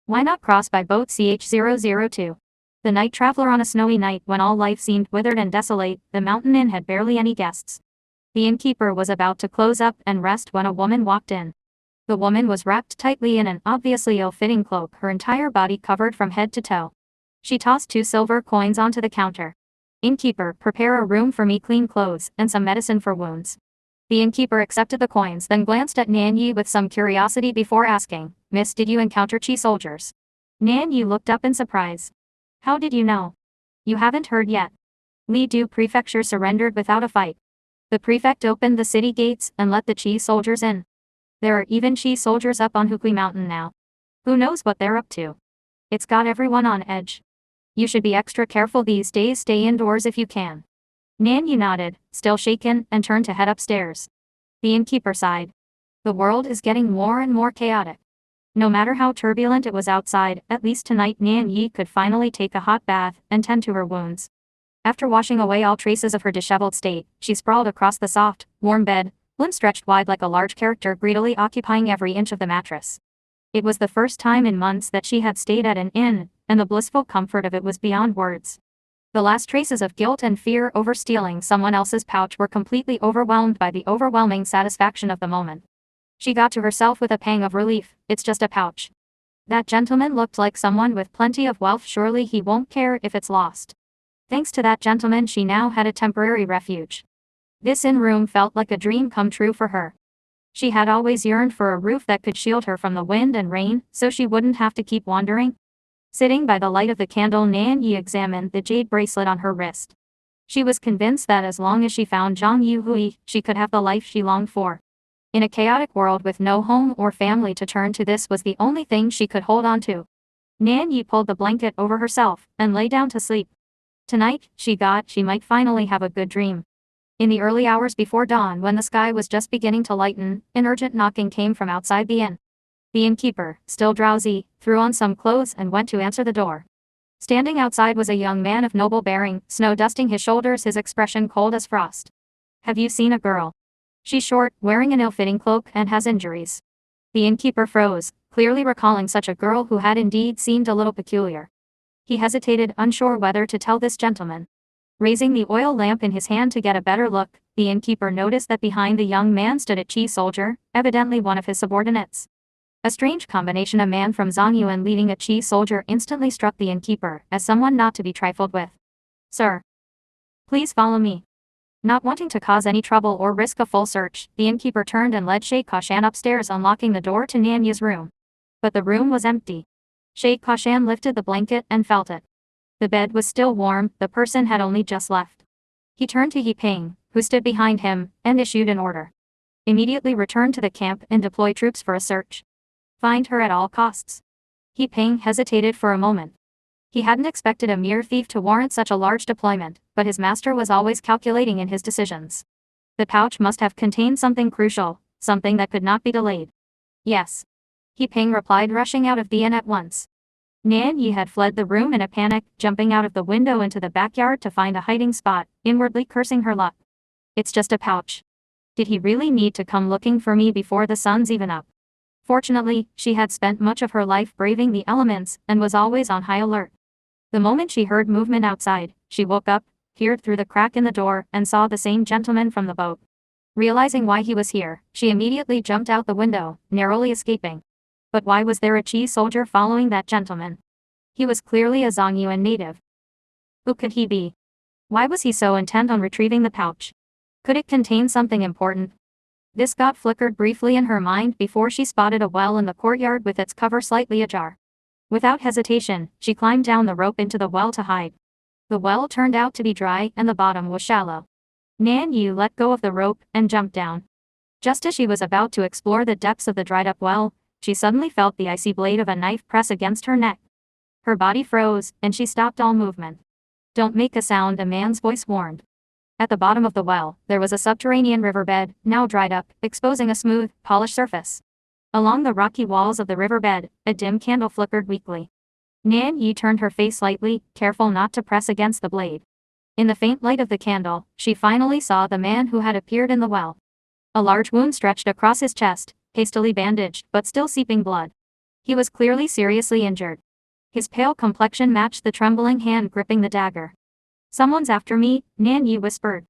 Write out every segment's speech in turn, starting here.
Why not cross by boat CH002? The night traveler on a snowy night when all life seemed withered and desolate, the mountain inn had barely any guests. The innkeeper was about to close up and rest when a woman walked in. The woman was wrapped tightly in an obviously ill-fitting cloak, her entire body covered from head to toe. She tossed 2 silver coins onto the counter. "Innkeeper, prepare a room for me, clean clothes, and some medicine for wounds." The innkeeper accepted the coins, then glanced at Nan Yi with some curiosity before asking, "Miss, did you encounter Qi soldiers?" Nan Yi looked up in surprise. "How did you know?" "You haven't heard yet. Lidu Prefecture surrendered without a fight. The prefect opened the city gates and let the Qi soldiers in. There are even Qi soldiers up on Hukui Mountain now. Who knows what they're up to? It's got everyone on edge. You should be extra careful these days, stay indoors if you can." Nan Yi nodded, still shaken, and turned to head upstairs. The innkeeper sighed. The world is getting more and more chaotic. No matter how turbulent it was outside, at least tonight Nan Yi could finally take a hot bath and tend to her wounds. After washing away all traces of her disheveled state, she sprawled across the soft, warm bed, limbs stretched wide like a large character greedily occupying every inch of the mattress. It was the first time in months that she had stayed at an inn, and the blissful comfort of it was beyond words. The last traces of guilt and fear over stealing someone else's pouch were completely overwhelmed by the overwhelming satisfaction of the moment. She got to herself with a pang of relief. It's just a pouch. That gentleman looked like someone with plenty of wealth, surely he won't care if it's lost. Thanks to that gentleman she now had a temporary refuge. This inn room felt like a dream come true for her. She had always yearned for a roof that could shield her from the wind and rain, so she wouldn't have to keep wandering. Sitting by the light of the candle, Nan Yi examined the jade bracelet on her wrist. She was convinced that as long as she found Zhang Yuhui, she could have the life she longed for. In a chaotic world with no home or family to turn to, this was the only thing she could hold on to. Nan Yi pulled the blanket over herself and lay down to sleep. Tonight, she might finally have a good dream. In the early hours before dawn, when the sky was just beginning to lighten, an urgent knocking came from outside the inn. The innkeeper, still drowsy, threw on some clothes and went to answer the door. Standing outside was a young man of noble bearing, snow dusting his shoulders, his expression cold as frost. "Have you seen a girl? She's short, wearing an ill-fitting cloak, and has injuries." The innkeeper froze, clearly recalling such a girl who had indeed seemed a little peculiar. He hesitated, unsure whether to tell this gentleman. Raising the oil lamp in his hand to get a better look, the innkeeper noticed that behind the young man stood a Qi soldier, evidently one of his subordinates. A strange combination, a man from Zongyuan leading a Qi soldier, instantly struck the innkeeper as someone not to be trifled with. "Sir, please follow me." Not wanting to cause any trouble or risk a full search, the innkeeper turned and led Sheikh Kashan upstairs, unlocking the door to Nan Yi's room. But the room was empty. Sheikh Kashan lifted the blanket and felt it. The bed was still warm, the person had only just left. He turned to Yi Ping, who stood behind him, and issued an order. "Immediately return to the camp and deploy troops for a search. Find her at all costs." Yi Ping hesitated for a moment. He hadn't expected a mere thief to warrant such a large deployment, but his master was always calculating in his decisions. The pouch must have contained something crucial, something that could not be delayed. "Yes." Yi Ping replied, rushing out of the inn at once. Nan Yi had fled the room in a panic, jumping out of the window into the backyard to find a hiding spot, inwardly cursing her luck. "It's just a pouch. Did he really need to come looking for me before the sun's even up?" Fortunately, she had spent much of her life braving the elements and was always on high alert. The moment she heard movement outside, she woke up, peered through the crack in the door, and saw the same gentleman from the boat. Realizing why he was here, she immediately jumped out the window, narrowly escaping. But why was there a Qi soldier following that gentleman? He was clearly a Zongyuan native. Who could he be? Why was he so intent on retrieving the pouch? Could it contain something important? This thought flickered briefly in her mind before she spotted a well in the courtyard with its cover slightly ajar. Without hesitation, she climbed down the rope into the well to hide. The well turned out to be dry and the bottom was shallow. Nan Yi let go of the rope and jumped down. Just as she was about to explore the depths of the dried-up well, she suddenly felt the icy blade of a knife press against her neck. Her body froze, and she stopped all movement. "Don't make a sound," a man's voice warned. At the bottom of the well, there was a subterranean riverbed, now dried up, exposing a smooth, polished surface. Along the rocky walls of the riverbed, a dim candle flickered weakly. Nan Yi turned her face slightly, careful not to press against the blade. In the faint light of the candle, she finally saw the man who had appeared in the well. A large wound stretched across his chest, hastily bandaged, but still seeping blood. He was clearly seriously injured. His pale complexion matched the trembling hand gripping the dagger. Someone's after me, Nan Yi whispered.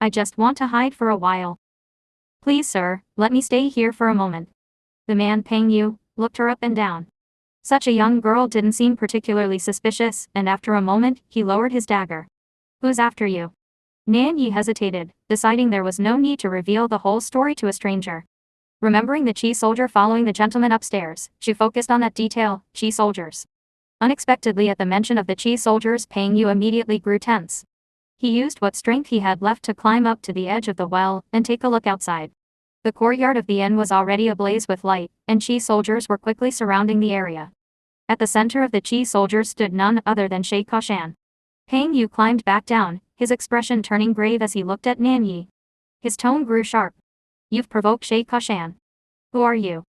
I just want to hide for a while. Please sir, let me stay here for a moment. The man Peng Yu looked her up and down. Such a young girl didn't seem particularly suspicious, and after a moment, he lowered his dagger. Who's after you? Nan Yi hesitated, deciding there was no need to reveal the whole story to a stranger. Remembering the Qi soldier following the gentleman upstairs, she focused on that detail, Qi soldiers. Unexpectedly at the mention of the Qi soldiers, Peng Yu immediately grew tense. He used what strength he had left to climb up to the edge of the well and take a look outside. The courtyard of the inn was already ablaze with light, and Qi soldiers were quickly surrounding the area. At the center of the Qi soldiers stood none other than She Kashan. Peng Yu climbed back down, his expression turning grave as he looked at Nan Yi. His tone grew sharp. You've provoked She Kashan. Who are you?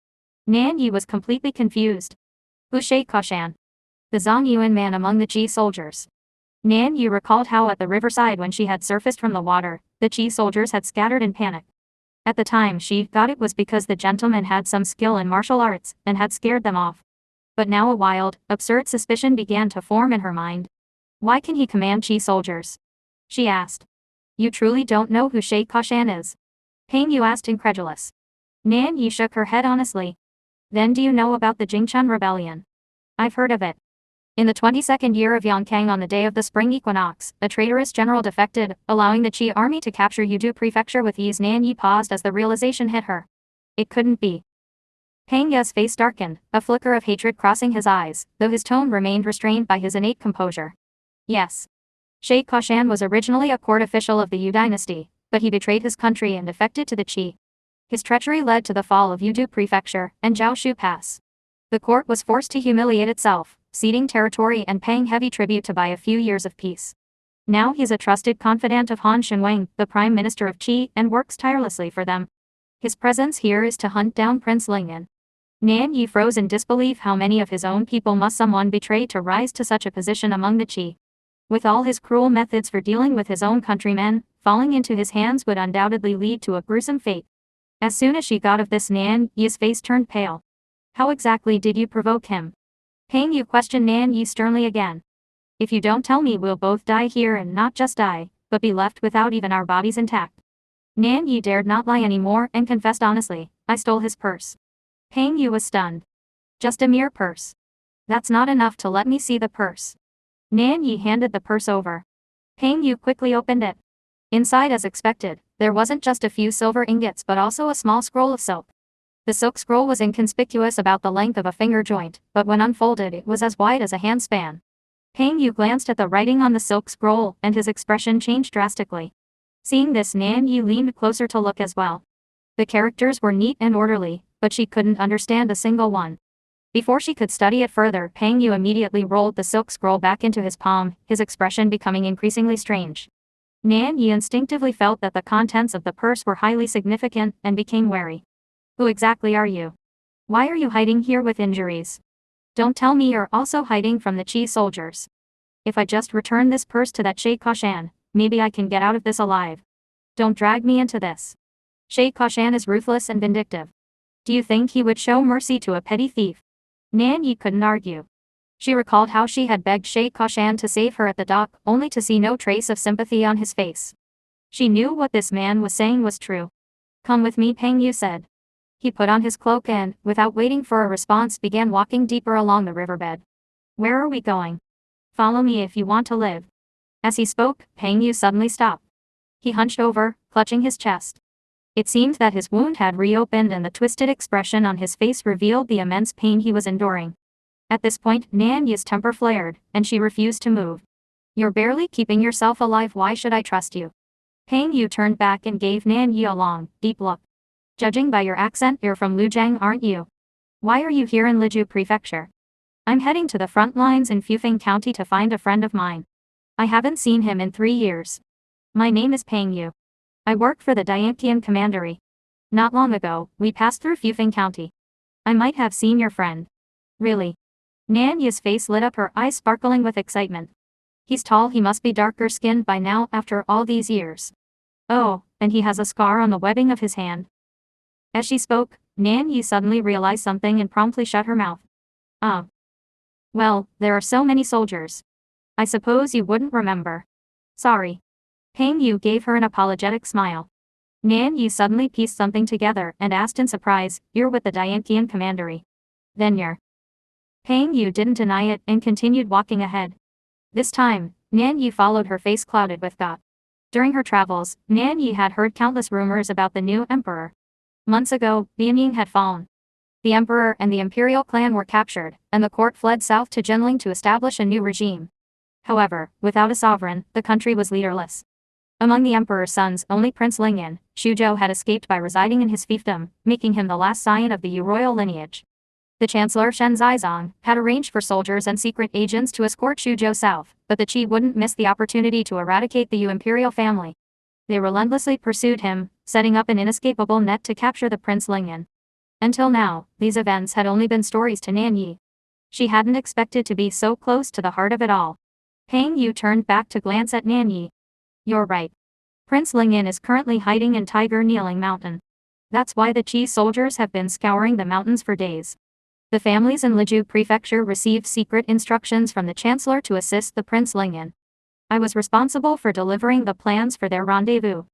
Nan Yi was completely confused. Who's She Kashan? The Zhang Yuan man among the Qi soldiers. Nan Yi recalled how at the riverside when she had surfaced from the water, the Qi soldiers had scattered in panic. At the time she thought it was because the gentleman had some skill in martial arts and had scared them off. But now a wild, absurd suspicion began to form in her mind. Why can he command Qi soldiers? She asked. You truly don't know who She Kashan is? Peng Yu asked incredulous. Nan Yi shook her head honestly. Then do you know about the Jingchun rebellion? I've heard of it. In the 22nd year of Yongkang on the day of the spring equinox, a traitorous general defected, allowing the Qi army to capture Yudu prefecture with ease. Nan Yi paused as the realization hit her. It couldn't be. Peng Yu's face darkened, a flicker of hatred crossing his eyes, though his tone remained restrained by his innate composure. Yes. She Kashan was originally a court official of the Yu dynasty, but he betrayed his country and defected to the Qi. His treachery led to the fall of Yudu prefecture and Jiaoshu Pass. The court was forced to humiliate itself, ceding territory and paying heavy tribute to buy a few years of peace. Now he's a trusted confidant of Han Shenwang, the Prime Minister of Qi, and works tirelessly for them. His presence here is to hunt down Prince Lingyan. Nan Yi froze in disbelief. How many of his own people must someone betray to rise to such a position among the Qi? With all his cruel methods for dealing with his own countrymen, falling into his hands would undoubtedly lead to a gruesome fate. As soon as she thought of this, Nan Yi's face turned pale. How exactly did you provoke him? Peng Yu questioned Nan Yi sternly again. If you don't tell me, we'll both die here, and not just die, but be left without even our bodies intact. Nan Yi dared not lie anymore and confessed honestly, I stole his purse. Peng Yu was stunned. Just a mere purse. That's not enough to let me see the purse. Nan Yi handed the purse over. Peng Yu quickly opened it. Inside, as expected, there wasn't just a few silver ingots but also a small scroll of silk. The silk scroll was inconspicuous, about the length of a finger joint, but when unfolded it was as wide as a handspan. Peng Yu glanced at the writing on the silk scroll, and his expression changed drastically. Seeing this, Nan Yi leaned closer to look as well. The characters were neat and orderly, but she couldn't understand a single one. Before she could study it further, Peng Yu immediately rolled the silk scroll back into his palm, his expression becoming increasingly strange. Nan Yi instinctively felt that the contents of the purse were highly significant, and became wary. Who exactly are you? Why are you hiding here with injuries? Don't tell me you're also hiding from the Qi soldiers. If I just return this purse to that She Kashan, maybe I can get out of this alive. Don't drag me into this. She Kashan is ruthless and vindictive. Do you think he would show mercy to a petty thief? Nan Yi couldn't argue. She recalled how she had begged She Kashan to save her at the dock, only to see no trace of sympathy on his face. She knew what this man was saying was true. Come with me, Peng Yu said. He put on his cloak and, without waiting for a response, began walking deeper along the riverbed. Where are we going? Follow me if you want to live. As he spoke, Peng Yu suddenly stopped. He hunched over, clutching his chest. It seemed that his wound had reopened, and the twisted expression on his face revealed the immense pain he was enduring. At this point, Nan Yi's temper flared, and she refused to move. You're barely keeping yourself alive. Why should I trust you? Peng Yu turned back and gave Nan Yi a long, deep look. Judging by your accent, you're from Lujiang, aren't you? Why are you here in Liju Prefecture? I'm heading to the front lines in Fufeng County to find a friend of mine. I haven't seen him in 3 years. My name is Peng Yu. I work for the Dianqian Commandery. Not long ago, we passed through Fufeng County. I might have seen your friend. Really? Nan Yi's face lit up, her eyes sparkling with excitement. He's tall, he must be darker skinned by now after all these years. Oh, and he has a scar on the webbing of his hand. As she spoke, Nan Yi suddenly realized something and promptly shut her mouth. Ah. Well, there are so many soldiers. I suppose you wouldn't remember. Sorry. Peng Yu gave her an apologetic smile. Nan Yi suddenly pieced something together and asked in surprise, "You're with the Dianqian Commandery. Then you're..." Peng Yu didn't deny it and continued walking ahead. This time, Nan Yi followed her face clouded with thought. During her travels, Nan Yi had heard countless rumors about the new emperor. Months ago, Lian Ying had fallen. The emperor and the imperial clan were captured, and the court fled south to Jinling to establish a new regime. However, without a sovereign, the country was leaderless. Among the emperor's sons, only Prince Lingyan, Xuzhou had escaped by residing in his fiefdom, making him the last scion of the Yu royal lineage. The chancellor Shen Zizong had arranged for soldiers and secret agents to escort Xuzhou south, but the Qi wouldn't miss the opportunity to eradicate the Yu imperial family. They relentlessly pursued him, setting up an inescapable net to capture the Prince Lingyan. Until now, these events had only been stories to Nan Yi. She hadn't expected to be so close to the heart of it all. Peng Yu turned back to glance at Nan Yi. "You're right. Prince Lingyan is currently hiding in Tiger Kneeling Mountain. That's why the Qi soldiers have been scouring the mountains for days. The families in Liju Prefecture received secret instructions from the Chancellor to assist the Prince Lingyan. I was responsible for delivering the plans for their rendezvous.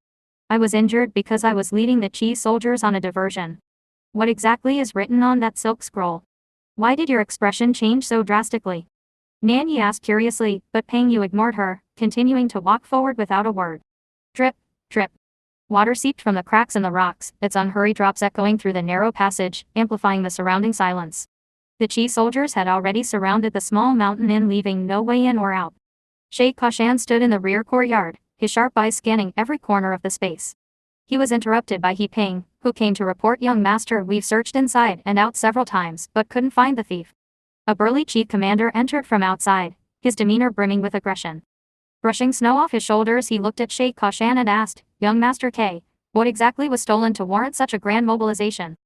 I was injured because I was leading the Qi soldiers on a diversion." "What exactly is written on that silk scroll? Why did your expression change so drastically?" Nan Yi asked curiously, but Peng Yu ignored her, continuing to walk forward without a word. Drip, drip. Water seeped from the cracks in the rocks, its unhurried drops echoing through the narrow passage, amplifying the surrounding silence. The Qi soldiers had already surrounded the small mountain inn, leaving no way in or out. Sheikh Kashan stood in the rear courtyard, his sharp eyes scanning every corner of the space. He was interrupted by He Ping, who came to report, "Young master, we've searched inside and out several times, but couldn't find the thief." A burly Qi commander entered from outside, his demeanor brimming with aggression. Brushing snow off his shoulders, he looked at Sheikh Kashan and asked, "Young Master K, what exactly was stolen to warrant such a grand mobilization?"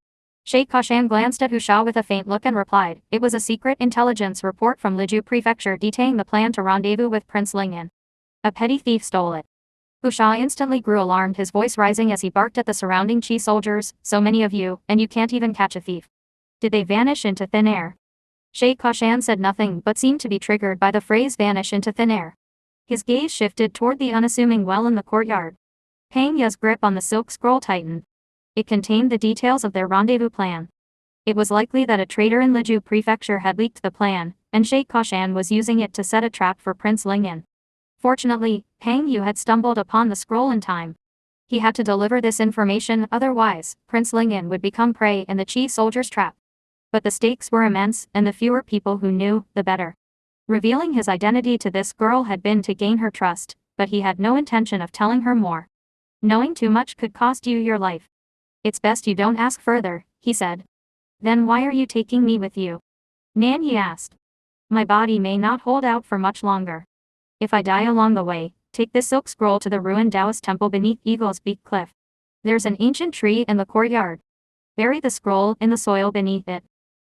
Sheikh Kashan glanced at Hu Sha with a faint look and replied, "It was a secret intelligence report from Liju Prefecture detailing the plan to rendezvous with Prince Lingyan. A petty thief stole it." Hu Sha instantly grew alarmed, his voice rising as he barked at the surrounding Qi soldiers, "So many of you, and you can't even catch a thief. Did they vanish into thin air?" Sheikh Kashan said nothing but seemed to be triggered by the phrase "vanish into thin air." His gaze shifted toward the unassuming well in the courtyard. Peng Yu's grip on the silk scroll tightened. It contained the details of their rendezvous plan. It was likely that a traitor in Liju Prefecture had leaked the plan, and Sheikh Kashan was using it to set a trap for Prince Lingyan. Fortunately, Peng Yu had stumbled upon the scroll in time. He had to deliver this information, otherwise, Prince Lingyan would become prey in the Qi soldiers' trap. But the stakes were immense, and the fewer people who knew, the better. Revealing his identity to this girl had been to gain her trust, but he had no intention of telling her more. "Knowing too much could cost you your life. It's best you don't ask further," he said. "Then why are you taking me with you?" Nan Yi asked. "My body may not hold out for much longer. If I die along the way, take this silk scroll to the ruined Taoist temple beneath Eagle's Beak Cliff. There's an ancient tree in the courtyard. Bury the scroll in the soil beneath it."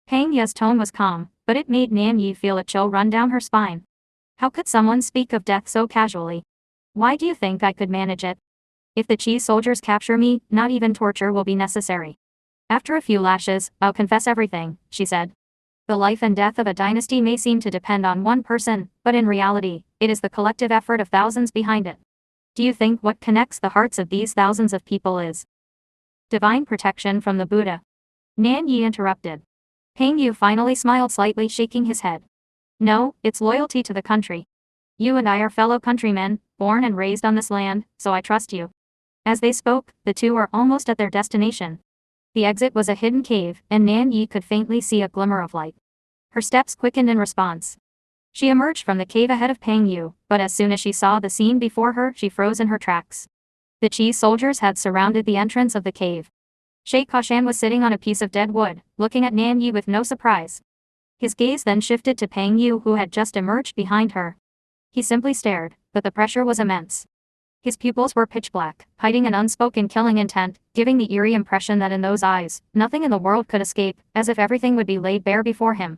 Peng Yu's tone was calm, but it made Nan Yi feel a chill run down her spine. How could someone speak of death so casually? "Why do you think I could manage it? If the Qi soldiers capture me, not even torture will be necessary." After a few lashes, "I'll confess everything," she said. "The life and death of a dynasty may seem to depend on one person, but in reality, it is the collective effort of thousands behind it. Do you think what connects the hearts of these thousands of people is divine protection from the Buddha?" Nan Yi interrupted. Peng Yu finally smiled slightly, shaking his head. "No, it's loyalty to the country. You and I are fellow countrymen, born and raised on this land, so I trust you." As they spoke, the two were almost at their destination. The exit was a hidden cave, and Nan Yi could faintly see a glimmer of light. Her steps quickened in response. She emerged from the cave ahead of Peng Yu, but as soon as she saw the scene before her, she froze in her tracks. The Qi soldiers had surrounded the entrance of the cave. Sheikh Kashan was sitting on a piece of dead wood, looking at Nan Yi with no surprise. His gaze then shifted to Peng Yu, who had just emerged behind her. He simply stared, but the pressure was immense. His pupils were pitch black, hiding an unspoken killing intent, giving the eerie impression that in those eyes, nothing in the world could escape, as if everything would be laid bare before him.